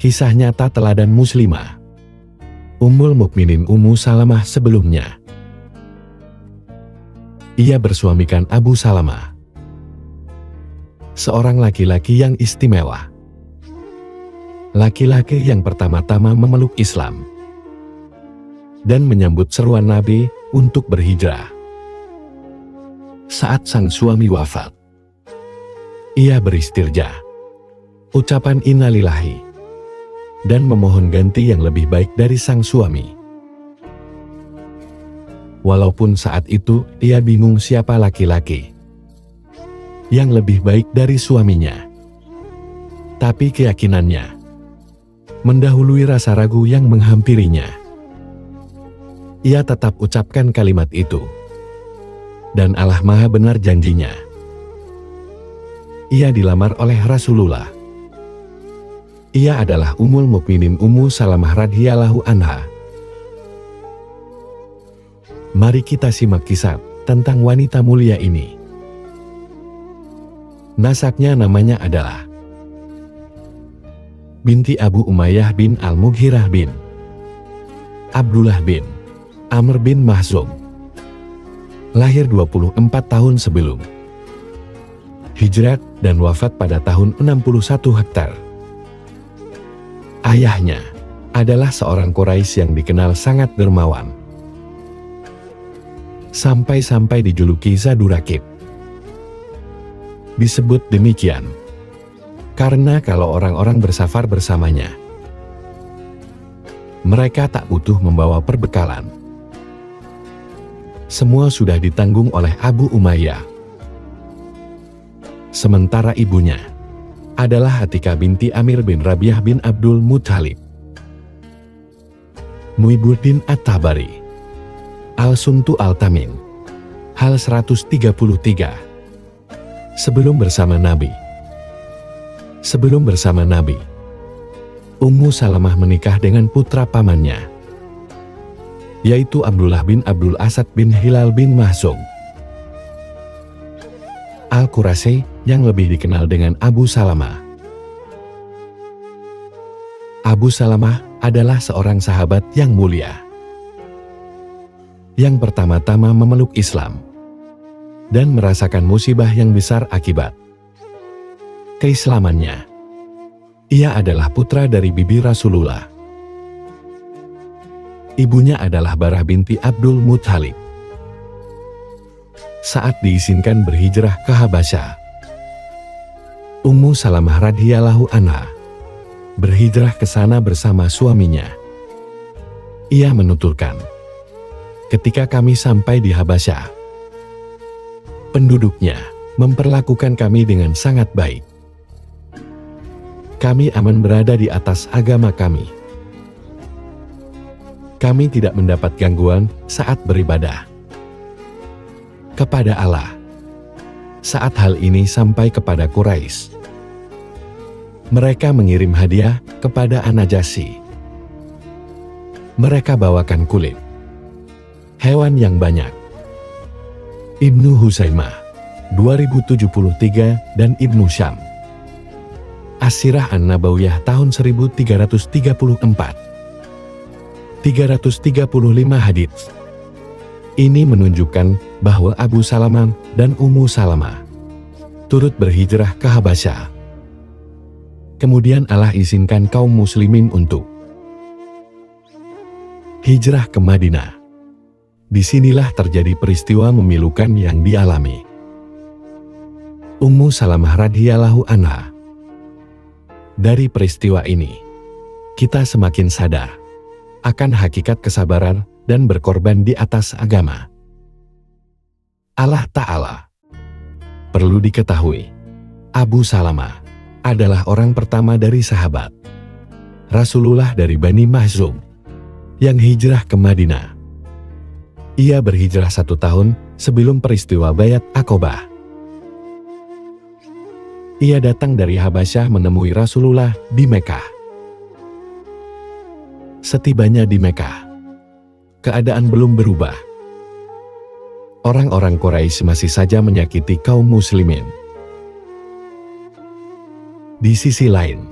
Kisah nyata teladan muslimah Ummul Mukminin Ummu Salamah sebelumnya. Ia bersuamikan Abu Salamah, seorang laki-laki yang istimewa. Laki-laki yang pertama-tama memeluk Islam dan menyambut seruan Nabi untuk berhijrah. Saat sang suami wafat, ia beristirja, ucapan innalillahi, dan memohon ganti yang lebih baik dari sang suami. Walaupun saat itu ia bingung siapa laki-laki yang lebih baik dari suaminya, tapi keyakinannya mendahului rasa ragu yang menghampirinya. Ia tetap ucapkan kalimat itu, dan Allah Maha benar janjinya. Ia dilamar oleh Rasulullah. Ia adalah Ummul Mukminin Ummu Salamah radhiyallahu anha. Mari kita simak kisah tentang wanita mulia ini. Nasabnya namanya adalah binti Abu Umayyah bin Al-Mughirah bin Abdullah bin Amr bin Mahzum. Lahir 24 tahun sebelum hijrah dan wafat pada tahun 61 hektar. Ayahnya adalah seorang Quraisy yang dikenal sangat dermawan. Sampai-sampai dijuluki Zadurakib. Disebut demikian karena kalau orang-orang bersafar bersamanya, mereka tak butuh membawa perbekalan. Semua sudah ditanggung oleh Abu Umayyah. Sementara ibunya adalah Atikah binti Amir bin Rabi'ah bin Abdul Muthalib. Muibuddin At-Tabari, Al-Suntu Al-Tamin, hal 133. Sebelum bersama Nabi, Ummu Salamah menikah dengan putra pamannya, yaitu Abdullah bin Abdul Asad bin Hilal bin Mahzum Al-Qurasy, yang lebih dikenal dengan Abu Salamah. Abu Salamah adalah seorang sahabat yang mulia, yang pertama-tama memeluk Islam dan merasakan musibah yang besar akibat keislamannya. Ia adalah putra dari bibi Rasulullah. Ibunya adalah Barah binti Abdul Muthalib. Saat diizinkan berhijrah ke Habasyah, Ummu Salamah radhiyallahu anha berhijrah ke sana bersama suaminya. Ia menuturkan, ketika kami sampai di Habasyah, penduduknya memperlakukan kami dengan sangat baik. Kami aman berada di atas agama kami. Kami tidak mendapat gangguan saat beribadah kepada Allah. Saat hal ini sampai kepada Quraisy, mereka mengirim hadiah kepada An-Najasyi. Mereka bawakan kulit hewan yang banyak. Ibnu Huzaimah 2073 dan Ibnu Syam As-Sirah An-Nabawiyah tahun 1334. 335 hadits. Ini menunjukkan bahwa Abu Salamah dan Ummu Salamah turut berhijrah ke Habasyah. Kemudian Allah izinkan kaum muslimin untuk hijrah ke Madinah. Disinilah terjadi peristiwa memilukan yang dialami Ummu Salamah radhiyallahu anha. Dari peristiwa ini, kita semakin sadar akan hakikat kesabaran dan berkorban di atas agama Allah Ta'ala. Perlu diketahui, Abu Salamah adalah orang pertama dari sahabat Rasulullah dari Bani Mahzum yang hijrah ke Madinah. Ia berhijrah 1 tahun sebelum peristiwa Bayat Aqobah. Ia datang dari Habasyah menemui Rasulullah di Mekah. Setibanya di Mekah, keadaan belum berubah. Orang-orang Quraisy masih saja menyakiti kaum muslimin. Di sisi lain,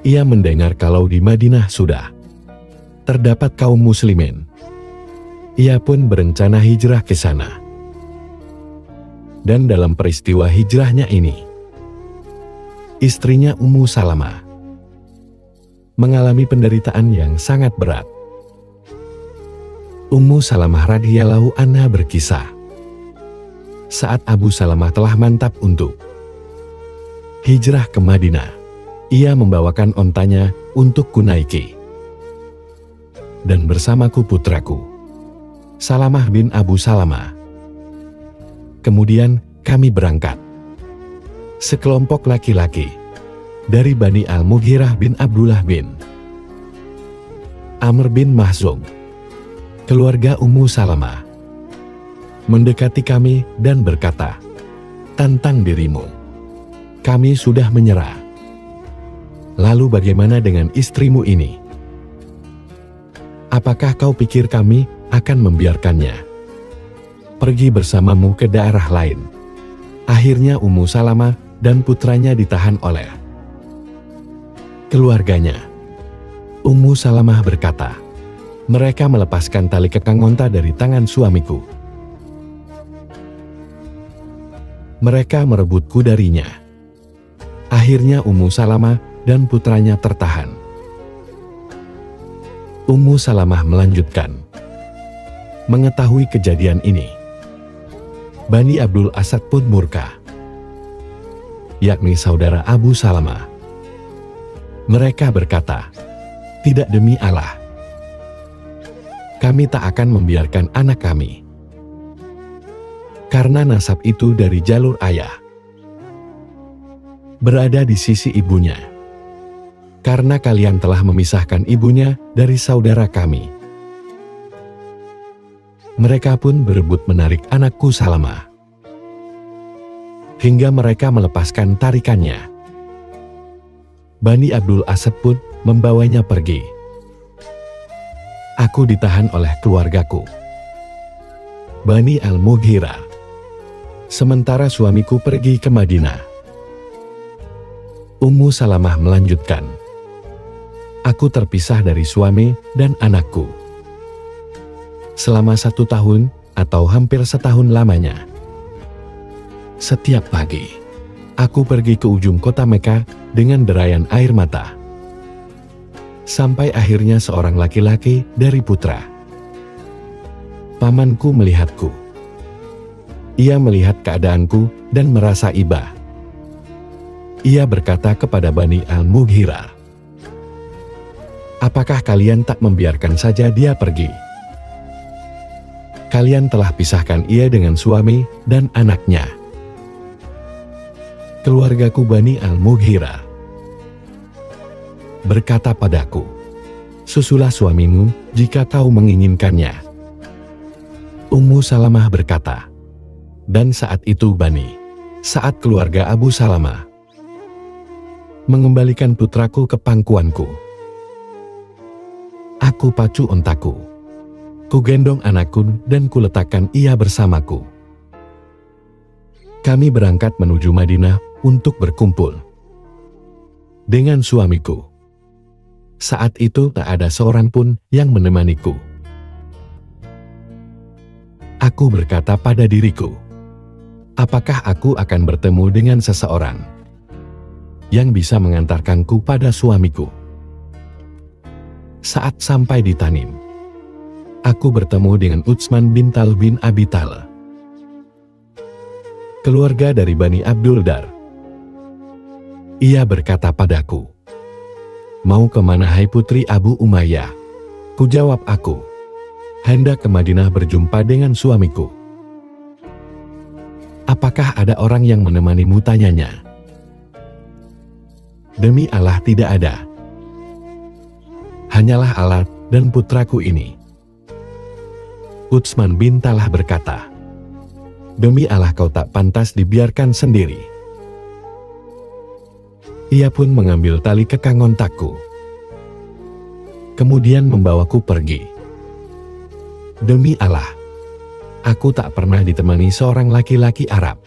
ia mendengar kalau di Madinah sudah terdapat kaum muslimin. Ia pun berencana hijrah ke sana. Dan dalam peristiwa hijrahnya ini, istrinya Ummu Salamah mengalami penderitaan yang sangat berat. Ummu Salamah radhiyallahu anha berkisah, saat Abu Salamah telah mantap untuk hijrah ke Madinah, ia membawakan ontanya untuk kunaiki. Dan bersamaku putraku, Salamah bin Abu Salamah. Kemudian kami berangkat. Sekelompok laki-laki dari Bani Al-Mughirah bin Abdullah bin Amr bin Mahzum, keluarga Ummu Salamah, mendekati kami dan berkata, "Tantang dirimu, kami sudah menyerah. Lalu bagaimana dengan istrimu ini? Apakah kau pikir kami akan membiarkannya pergi bersamamu ke daerah lain?" Akhirnya Ummu Salamah dan putranya ditahan oleh keluarganya. Ummu Salamah berkata, "Mereka melepaskan tali kekang onta dari tangan suamiku. Mereka merebutku darinya." Akhirnya Ummu Salamah dan putranya tertahan. Ummu Salamah melanjutkan, mengetahui kejadian ini, Bani Abdul Asad pun murka, yakni saudara Abu Salamah. Mereka berkata, "Tidak, demi Allah, kami tak akan membiarkan anak kami, karena nasab itu dari jalur ayah, berada di sisi ibunya. Karena kalian telah memisahkan ibunya dari saudara kami." Mereka pun berebut menarik anakku Salamah, hingga mereka melepaskan tarikannya. Bani Abdul Asad pun membawanya pergi. Aku ditahan oleh keluargaku, Bani Al-Mughirah, sementara suamiku pergi ke Madinah. Ummu Salamah melanjutkan, "Aku terpisah dari suami dan anakku selama 1 tahun atau hampir setahun lamanya. Setiap pagi, aku pergi ke ujung kota Mekah dengan derayan air mata. Sampai akhirnya seorang laki-laki dari putra pamanku melihatku. Ia melihat keadaanku dan merasa iba. Ia berkata kepada Bani Al-Mughirah, 'Apakah kalian tak membiarkan saja dia pergi? Kalian telah pisahkan ia dengan suami dan anaknya.' Keluargaku Bani Al-Mughirah berkata padaku, 'Susulah suamimu jika kau menginginkannya.' Ummu Salamah berkata, dan saat itu saat keluarga Abu Salamah mengembalikan putraku ke pangkuanku. Aku pacu ontaku, kugendong anakku dan kuletakkan ia bersamaku. Kami berangkat menuju Madinah untuk berkumpul dengan suamiku. Saat itu tak ada seorang pun yang menemaniku. Aku berkata pada diriku, apakah aku akan bertemu dengan seseorang yang bisa mengantarkanku pada suamiku? Saat sampai di Tanim, aku bertemu dengan Utsman bin Tal bin Abi Tal, keluarga dari Bani Abdul Dar. Ia berkata padaku, "Mau kemana hai putri Abu Umayyah?" Kujawab aku, "Hendak ke Madinah berjumpa dengan suamiku." "Apakah ada orang yang menemanimu?" tanyanya. "Demi Allah tidak ada. Hanyalah Allah dan putraku ini." Utsman bin Talah berkata, "Demi Allah kau tak pantas dibiarkan sendiri." Ia pun mengambil tali kekang ontakku, kemudian membawaku pergi. Demi Allah, aku tak pernah ditemani seorang laki-laki Arab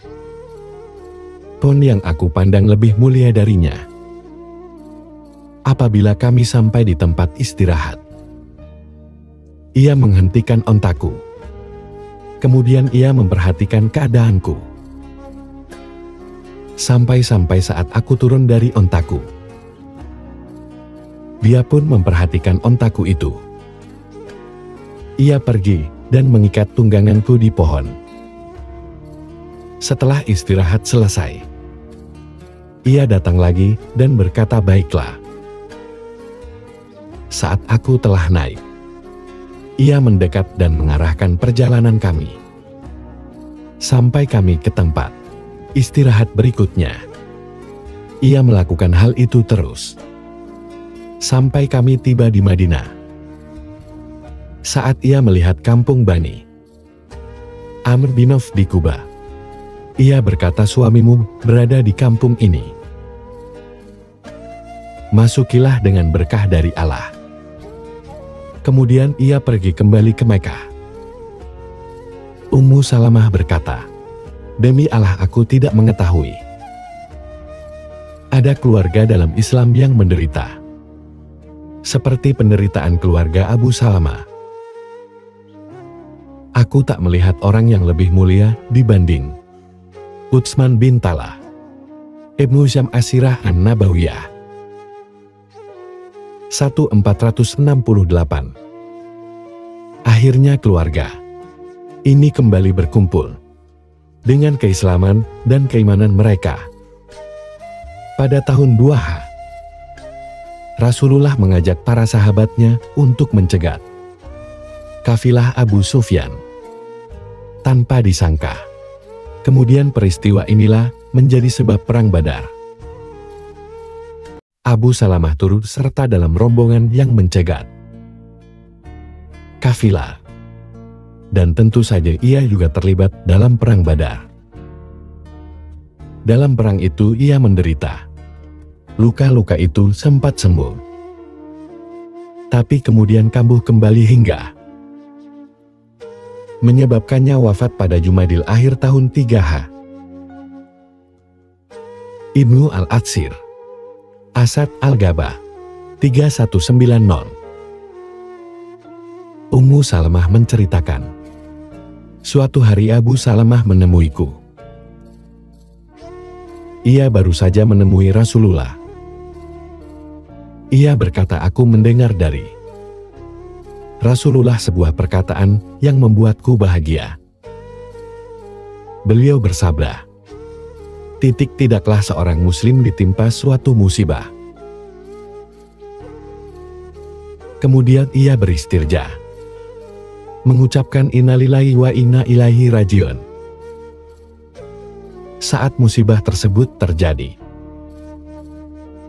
pun yang aku pandang lebih mulia darinya. Apabila kami sampai di tempat istirahat, ia menghentikan ontaku. Kemudian ia memperhatikan keadaanku. Sampai-sampai saat aku turun dari ontaku, dia pun memperhatikan ontaku itu. Ia pergi dan mengikat tungganganku di pohon. Setelah istirahat selesai, ia datang lagi dan berkata, "Baiklah." Saat aku telah naik, ia mendekat dan mengarahkan perjalanan kami sampai kami ke tempat istirahat berikutnya. Ia melakukan hal itu terus sampai kami tiba di Madinah. Saat ia melihat kampung Bani Amr bin Auf di Kuba, ia berkata, "Suamimu berada di kampung ini. Masukilah dengan berkah dari Allah." Kemudian ia pergi kembali ke Mekah. Ummu Salamah berkata, "Demi Allah, aku tidak mengetahui ada keluarga dalam Islam yang menderita seperti penderitaan keluarga Abu Salamah. Aku tak melihat orang yang lebih mulia dibanding Utsman bin Talha, Ibnu Syam Asirah An-Nabawiyah." 1468. Akhirnya keluarga ini kembali berkumpul dengan keislaman dan keimanan mereka. Pada tahun 2H, Rasulullah mengajak para sahabatnya untuk mencegat kafilah Abu Sufyan. Tanpa disangka, kemudian peristiwa inilah menjadi sebab perang Badar. Abu Salamah turut serta dalam rombongan yang mencegat kafilah. Dan tentu saja ia juga terlibat dalam perang Badar. Dalam perang itu ia menderita. Luka-luka itu sempat sembuh, tapi kemudian kambuh kembali hingga menyebabkannya wafat pada Jumadil akhir tahun 3H. Ibnu Al-Atsir, Asad Al-Gabah, 3190. Ummu Salamah menceritakan, "Suatu hari Abu Salamah menemuiku. Ia baru saja menemui Rasulullah. Ia berkata, 'Aku mendengar dari Rasulullah sebuah perkataan yang membuatku bahagia. Beliau bersabda, tidaklah seorang muslim ditimpa suatu musibah, kemudian ia beristirja, mengucapkan innalillahi wa inna ilaihi rajiun saat musibah tersebut terjadi.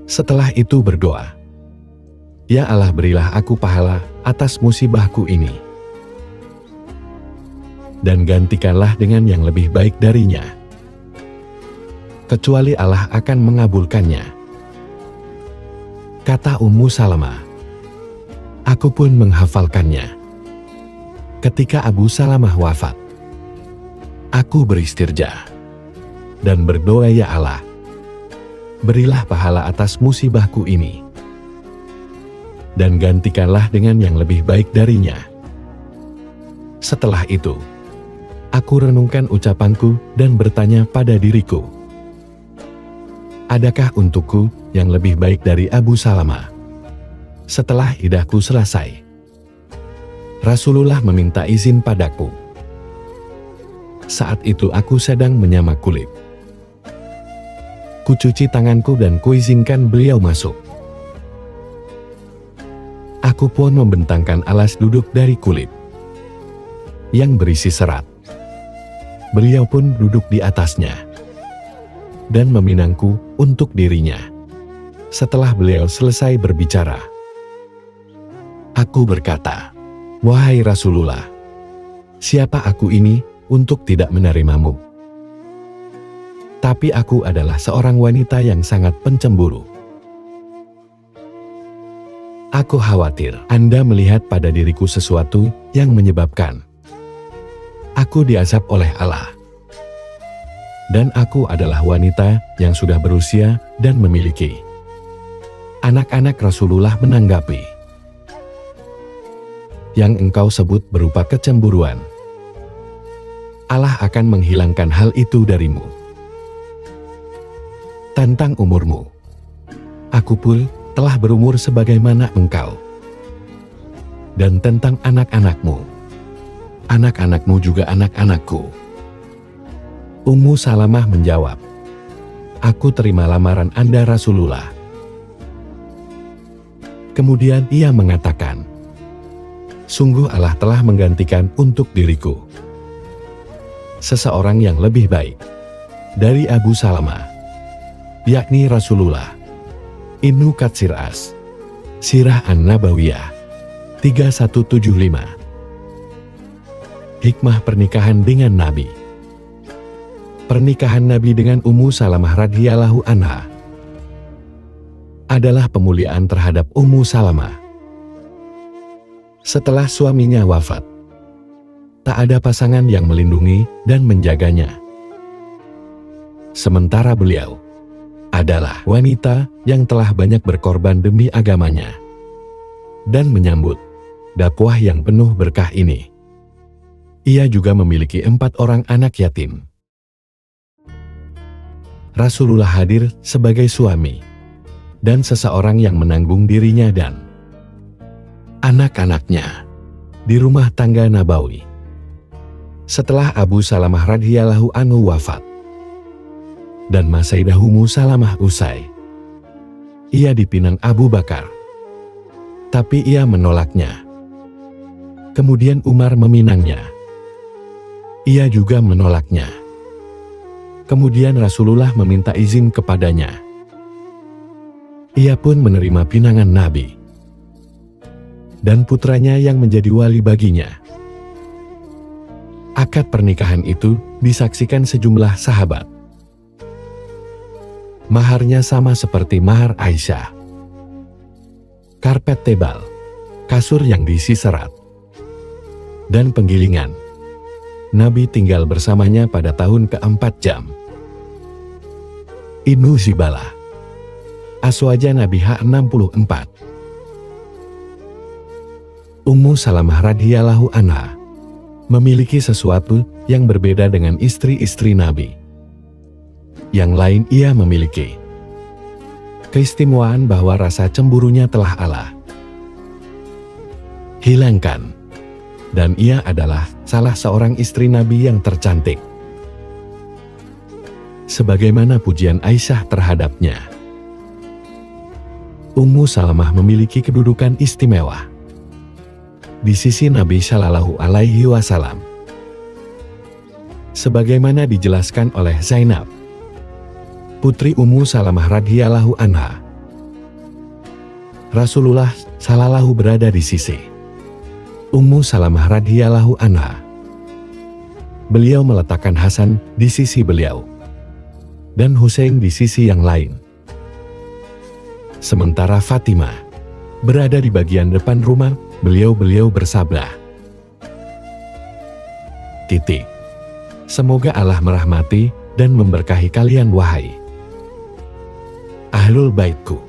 Setelah itu berdoa, Ya Allah, berilah aku pahala atas musibahku ini, dan gantikanlah dengan yang lebih baik darinya, kecuali Allah akan mengabulkannya." Kata Ummu Salamah, "Aku pun menghafalkannya. Ketika Abu Salamah wafat, aku beristirja dan berdoa, Ya Allah, berilah pahala atas musibahku ini, dan gantikanlah dengan yang lebih baik darinya." Setelah itu, aku renungkan ucapanku dan bertanya pada diriku, adakah untukku yang lebih baik dari Abu Salamah? Setelah idahku selesai, Rasulullah meminta izin padaku. Saat itu aku sedang menyamak kulit. Kucuci tanganku dan kuizinkan beliau masuk. Aku pun membentangkan alas duduk dari kulit yang berisi serat. Beliau pun duduk di atasnya dan meminangku untuk dirinya. Setelah beliau selesai berbicara, aku berkata, "Wahai Rasulullah, siapa aku ini untuk tidak menerimamu? Tapi aku adalah seorang wanita yang sangat pencemburu. Aku khawatir Anda melihat pada diriku sesuatu yang menyebabkan aku diazab oleh Allah. Dan aku adalah wanita yang sudah berusia dan memiliki Anak-anak Rasulullah menanggapi, "Yang engkau sebut berupa kecemburuan, Allah akan menghilangkan hal itu darimu. Tentang umurmu, aku pun telah berumur sebagaimana engkau. Dan tentang anak-anakmu, anak-anakmu juga anak-anakku." Ummu Salamah menjawab, "Aku terima lamaran Anda Rasulullah." Kemudian ia mengatakan, "Sungguh Allah telah menggantikan untuk diriku seseorang yang lebih baik dari Abu Salamah, yakni Rasulullah." Ibnu Katsir Sirah An-Nabawiyah 3175. Hikmah pernikahan dengan Nabi. Pernikahan Nabi dengan Ummu Salamah radhiyallahu anha adalah pemuliaan terhadap Ummu Salamah. Setelah suaminya wafat, tak ada pasangan yang melindungi dan menjaganya. Sementara beliau adalah wanita yang telah banyak berkorban demi agamanya dan menyambut dakwah yang penuh berkah ini. Ia juga memiliki 4 orang anak yatim. Rasulullah hadir sebagai suami dan seseorang yang menanggung dirinya dan anak-anaknya di rumah tangga Nabawi. Setelah Abu Salamah radhiyallahu anhu wafat dan Sayyidah Ummu Salamah usai, ia dipinang Abu Bakar, tapi ia menolaknya. Kemudian Umar meminangnya. Ia juga menolaknya. Kemudian Rasulullah meminta izin kepadanya. Ia pun menerima pinangan Nabi dan putranya yang menjadi wali baginya. Akad pernikahan itu disaksikan sejumlah sahabat. Maharnya sama seperti mahar Aisyah. Karpet tebal, kasur yang diisi serat, dan penggilingan. Nabi tinggal bersamanya pada tahun ke-4 jam. Ibnu Zibalah Aswaja Nabi H64. Ummu Salamah radhiyallahu anha memiliki sesuatu yang berbeda dengan istri-istri Nabi. Yang lain, ia memiliki keistimewaan bahwa rasa cemburunya telah Allah hilangkan, dan ia adalah salah seorang istri Nabi yang tercantik. Sebagaimana pujian Aisyah terhadapnya, Ummu Salamah memiliki kedudukan istimewa di sisi Nabi Shallallahu Alaihi Wasallam. Sebagaimana dijelaskan oleh Zainab, putri Ummu Salamah radhiyallahu anha, Rasulullah Shallallahu berada di sisi Ummu Salamah radhiyallahu anha. Beliau meletakkan Hasan di sisi beliau dan Husain di sisi yang lain. Sementara Fatimah berada di bagian depan rumah, beliau bersabda, "Semoga Allah merahmati dan memberkahi kalian wahai Ahlul Baitku.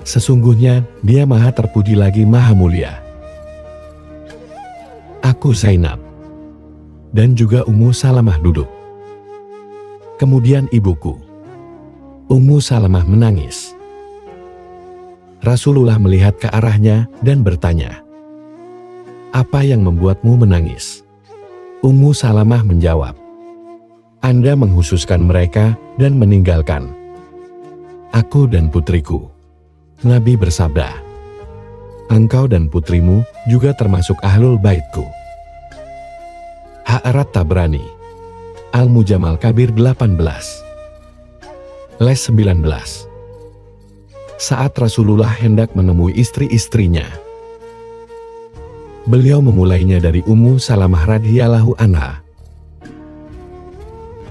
Sesungguhnya Dia Maha terpuji lagi Maha mulia. Aku Zainab dan juga Ummu Salamah duduk. Kemudian ibuku Ummu Salamah menangis. Rasulullah melihat ke arahnya dan bertanya, 'Apa yang membuatmu menangis?' Ummu Salamah menjawab, 'Anda menghususkan mereka dan meninggalkan aku dan putriku.' Nabi bersabda, 'Engkau dan putrimu juga termasuk Ahlul Baitku.'" Ha'arat Tabrani Al-Mujamal Kabir 18 Les 19. Saat Rasulullah hendak menemui istri-istrinya, beliau memulainya dari Ummu Salamah radhiyallahu anha.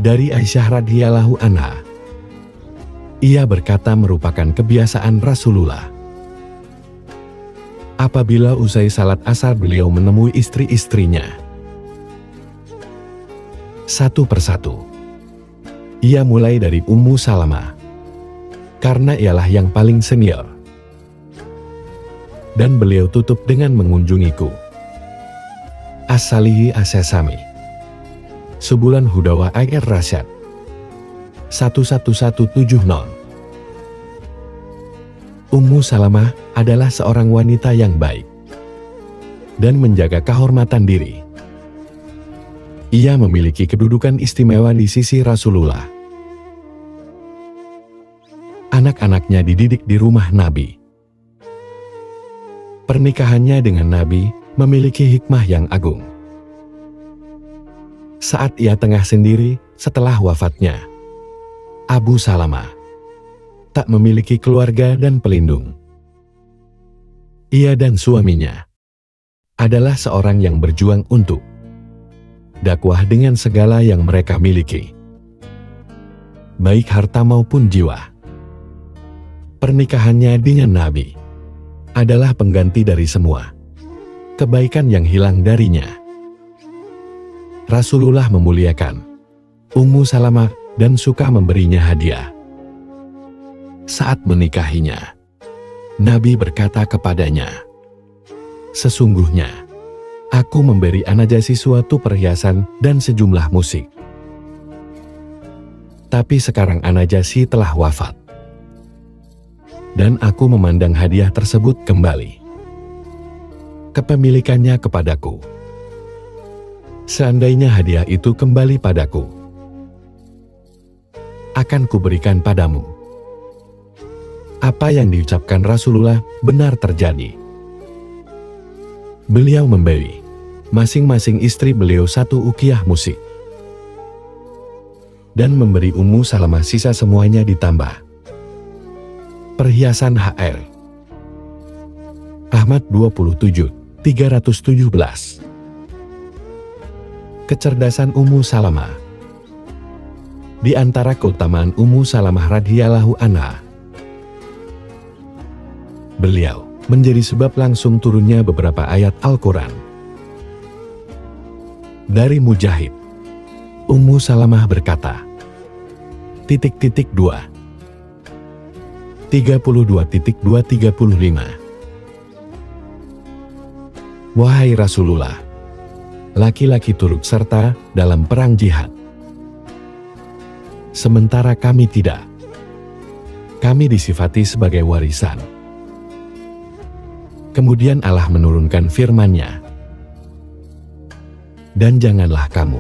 Dari Aisyah radhiyallahu anha, ia berkata merupakan kebiasaan Rasulullah. Apabila usai salat asar beliau menemui istri-istrinya, satu persatu. Ia mulai dari Ummu Salamah, karena ialah yang paling senior. dan beliau tutup dengan mengunjungiku. As-Salihi As-Sesami. Sebulan Hudawa Air Rasyad 11170. Ummu Salamah adalah seorang wanita yang baik dan menjaga kehormatan diri. Ia memiliki kedudukan istimewa di sisi Rasulullah. Anak-anaknya dididik di rumah Nabi. Pernikahannya dengan Nabi memiliki hikmah yang agung. Saat ia tengah sendiri setelah wafatnya, Abu Salamah tak memiliki keluarga dan pelindung. Ia dan suaminya adalah seorang yang berjuang untuk dakwah dengan segala yang mereka miliki, baik harta maupun jiwa. Pernikahannya dengan Nabi adalah pengganti dari semua kebaikan yang hilang darinya. Rasulullah memuliakan Ummu Salamah dan suka memberinya hadiah. Saat menikahinya, Nabi berkata kepadanya, "Sesungguhnya, aku memberi An-Najasyi suatu perhiasan dan sejumlah musik. Tapi sekarang An-Najasyi telah wafat, dan aku memandang hadiah tersebut kembali kepemilikannya kepadaku. Seandainya hadiah itu kembali padaku, akan kuberikan padamu." Apa yang diucapkan Rasulullah benar terjadi. Beliau memberi masing-masing istri beliau satu ukiah musik dan memberi Ummu Salamah sisa semuanya ditambah perhiasan HR. Ahmad 27:317. Kecerdasan Ummu Salamah. Di antara keutamaan Ummu Salamah radhiyallahu anha, beliau menjadi sebab langsung turunnya beberapa ayat Al-Quran. Dari Mujahid, Ummu Salamah berkata, "2 32.235 Wahai Rasulullah, laki-laki turut serta dalam perang jihad, sementara kami tidak. Kami disifati sebagai warisan." Kemudian Allah menurunkan firman-Nya, "Dan janganlah kamu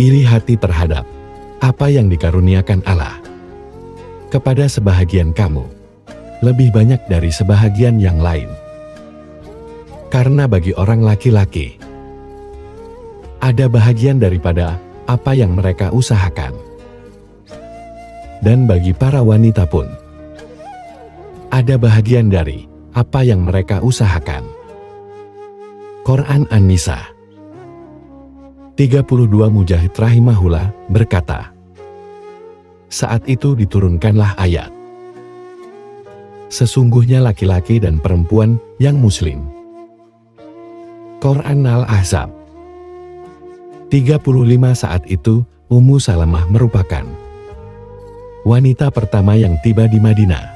iri hati terhadap apa yang dikaruniakan Allah kepada sebahagian kamu lebih banyak dari sebahagian yang lain. Karena bagi orang laki-laki ada bahagian daripada apa yang mereka usahakan, dan bagi para wanita pun ada bahagian dari apa yang mereka usahakan." Quran An-Nisa 32. Mujahid rahimahullah berkata, saat itu diturunkanlah ayat, "Sesungguhnya laki-laki dan perempuan yang muslim." Quran Al-Ahzab 35. Saat itu Ummu Salamah merupakan wanita pertama yang tiba di Madinah.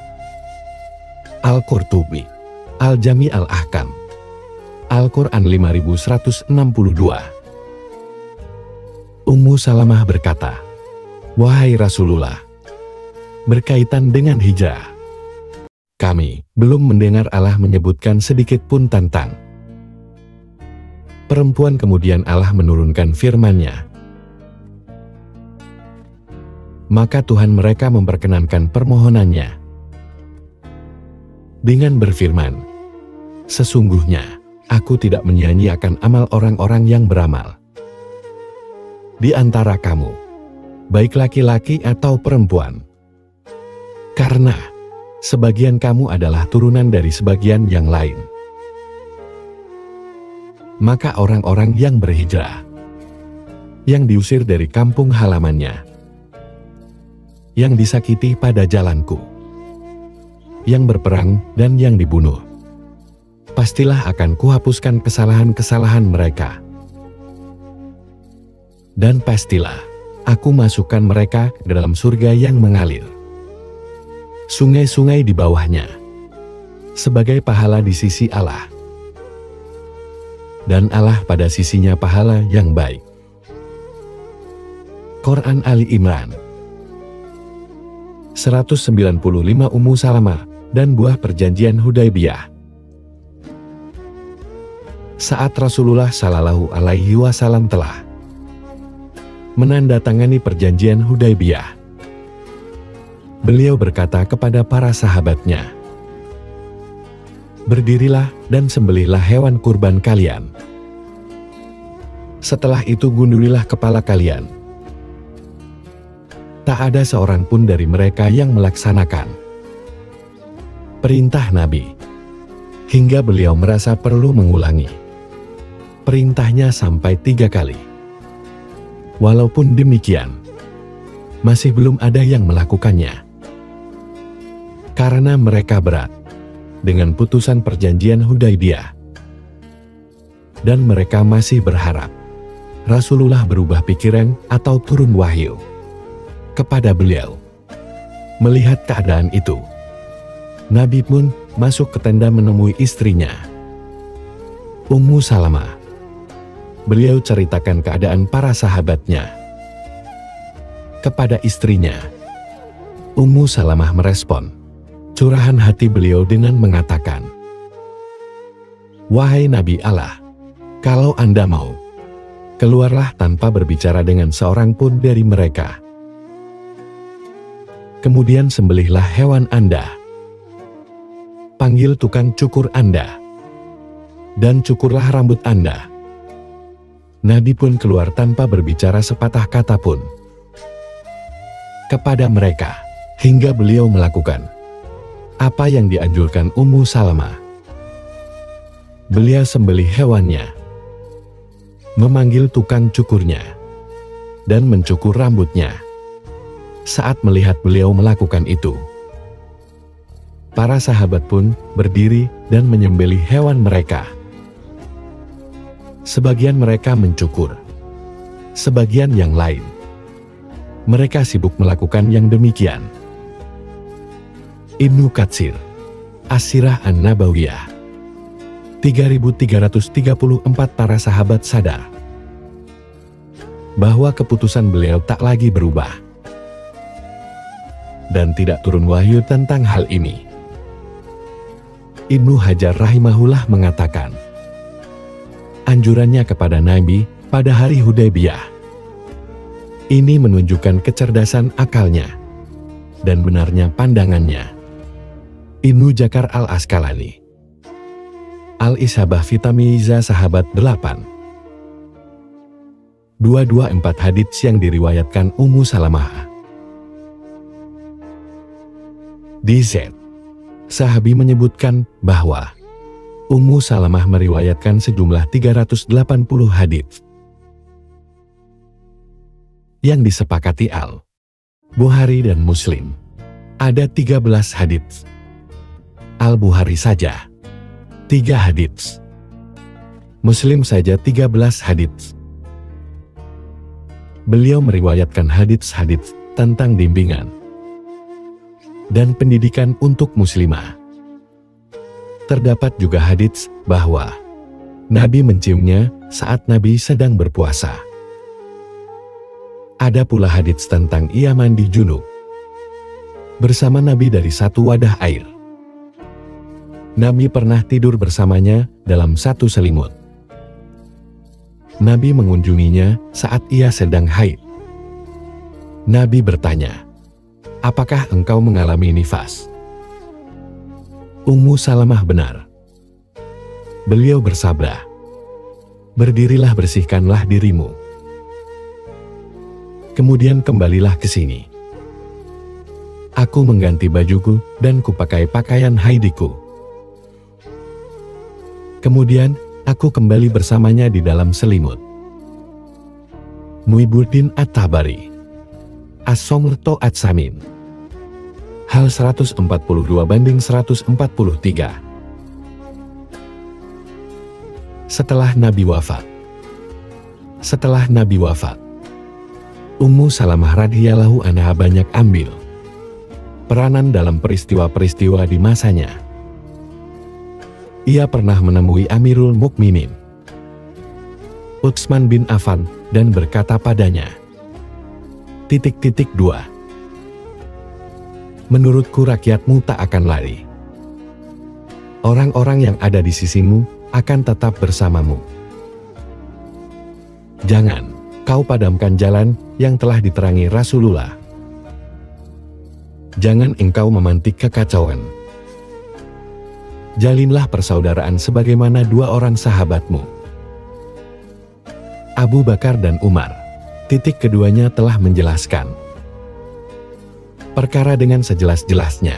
Al-Qurtubi, Al-Jami Al-Ahkam, Al-Quran 5162. Ummu Salamah berkata, "Wahai Rasulullah, berkaitan dengan hijrah, kami belum mendengar Allah menyebutkan sedikit pun tentang perempuan." Kemudian Allah menurunkan firman-Nya, maka Tuhan mereka memperkenankan permohonannya dengan berfirman, "Sesungguhnya aku tidak menyia-nyiakan amal orang-orang yang beramal di antara kamu, baik laki-laki atau perempuan, karena sebagian kamu adalah turunan dari sebagian yang lain." Maka orang-orang yang berhijrah, yang diusir dari kampung halamannya, yang disakiti pada jalanku, yang berperang dan yang dibunuh, pastilah akan kuhapuskan kesalahan-kesalahan mereka. Dan pastilah aku masukkan mereka ke dalam surga yang mengalir sungai-sungai di bawahnya, sebagai pahala di sisi Allah. Dan Allah pada sisinya pahala yang baik. Quran Ali Imran 195 Ummu Salamah dan buah perjanjian Hudaybiyah. Saat Rasulullah Shallallahu Alaihi Wasallam telah menandatangani perjanjian Hudaybiyah, beliau berkata kepada para sahabatnya, "Berdirilah dan sembelihlah hewan kurban kalian. Setelah itu gundulilah kepala kalian." Tak ada seorang pun dari mereka yang melaksanakan perintah Nabi, hingga beliau merasa perlu mengulangi perintahnya sampai 3 kali. Walaupun demikian, masih belum ada yang melakukannya, karena mereka berat dengan putusan perjanjian Hudaybiyah, dan mereka masih berharap Rasulullah berubah pikiran atau turun wahyu kepada beliau. Melihat keadaan itu, Nabi pun masuk ke tenda menemui istrinya, Ummu Salamah. Beliau ceritakan keadaan para sahabatnya kepada istrinya. Ummu Salamah merespon curahan hati beliau dengan mengatakan, "Wahai Nabi Allah, kalau Anda mau, keluarlah tanpa berbicara dengan seorang pun dari mereka. Kemudian sembelihlah hewan Anda. Panggil tukang cukur Anda, dan cukurlah rambut Anda." Nabi pun keluar tanpa berbicara sepatah kata pun kepada mereka, hingga beliau melakukan apa yang dianjurkan Ummu Salamah. Beliau sembelih hewannya, memanggil tukang cukurnya, dan mencukur rambutnya. Saat melihat beliau melakukan itu, para sahabat pun berdiri dan menyembelih hewan mereka. Sebagian mereka mencukur, sebagian yang lain mereka sibuk melakukan yang demikian. Ibnu Katsir, As-Sirah An-Nabawiyah 3334. Para sahabat sadar bahwa keputusan beliau tak lagi berubah, dan tidak turun wahyu tentang hal ini. Ibnu Hajar rahimahullah mengatakan, anjurannya kepada Nabi pada hari Hudaybiyah ini menunjukkan kecerdasan akalnya dan benarnya pandangannya. Ibnu Jakar Al-Asqalani, Al-Isabah Vitamiza Sahabat 8 224. Hadits yang diriwayatkan Ummu Salamah. DZ Sahabi menyebutkan bahwa Ummu Salamah meriwayatkan sejumlah 380 hadits yang disepakati Al-Bukhari dan Muslim. Ada 13 hadits. Al-Bukhari saja 3 hadits. Muslim saja 13 hadits. Beliau meriwayatkan hadits-hadits tentang bimbingan dan pendidikan untuk muslimah. Terdapat juga hadits bahwa Nabi menciumnya saat Nabi sedang berpuasa. Ada pula hadits tentang ia mandi junub bersama Nabi dari satu wadah air. Nabi pernah tidur bersamanya dalam satu selimut. Nabi mengunjunginya saat ia sedang haid. Nabi bertanya, "Apakah engkau mengalami nifas?" Ummu Salamah benar. Beliau bersabda, "Berdirilah, bersihkanlah dirimu. Kemudian kembalilah ke sini. Aku mengganti bajuku dan kupakai pakaian haidiku. Kemudian aku kembali bersamanya di dalam selimut." Muibuddin At-Tabari, As-Somr To'at Samin, hal 142/143. Setelah Nabi wafat. Ummu Salamah radhiyallahu anha banyak ambil peranan dalam peristiwa-peristiwa di masanya. ia pernah menemui Amirul Mukminin Utsman bin Affan dan berkata padanya, "2. Menurutku rakyatmu tak akan lari. Orang-orang yang ada di sisimu akan tetap bersamamu. Jangan kau padamkan jalan yang telah diterangi Rasulullah. Jangan engkau memantik kekacauan. Jalinlah persaudaraan sebagaimana dua orang sahabatmu, Abu Bakar dan Umar." Keduanya telah menjelaskan perkara dengan sejelas-jelasnya.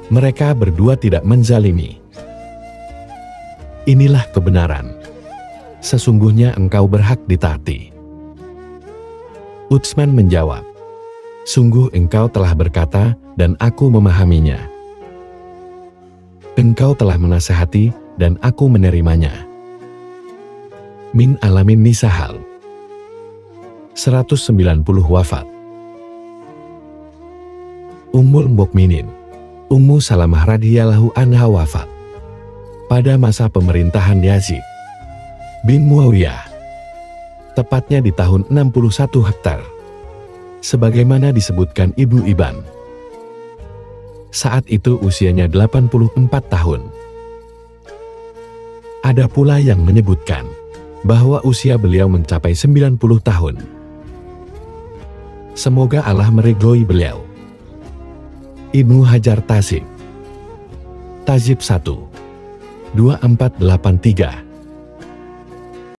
Mereka berdua tidak menzalimi. Inilah kebenaran. Sesungguhnya engkau berhak ditaati. Utsman menjawab, "Sungguh engkau telah berkata dan aku memahaminya. Engkau telah menasihati dan aku menerimanya." Min Alamin Nisahal 190 wafat. Ummul Mukminin Ummu Salamah radhiyallahu anha wafat pada masa pemerintahan Yazid bin Muawiyah, tepatnya di tahun 61 hektar, sebagaimana disebutkan Ibu Iban. Saat itu usianya 84 tahun. Ada pula yang menyebutkan bahwa usia beliau mencapai 90 tahun. Semoga Allah meridhoi beliau. Ibnu Hajar Tazib 1, 2483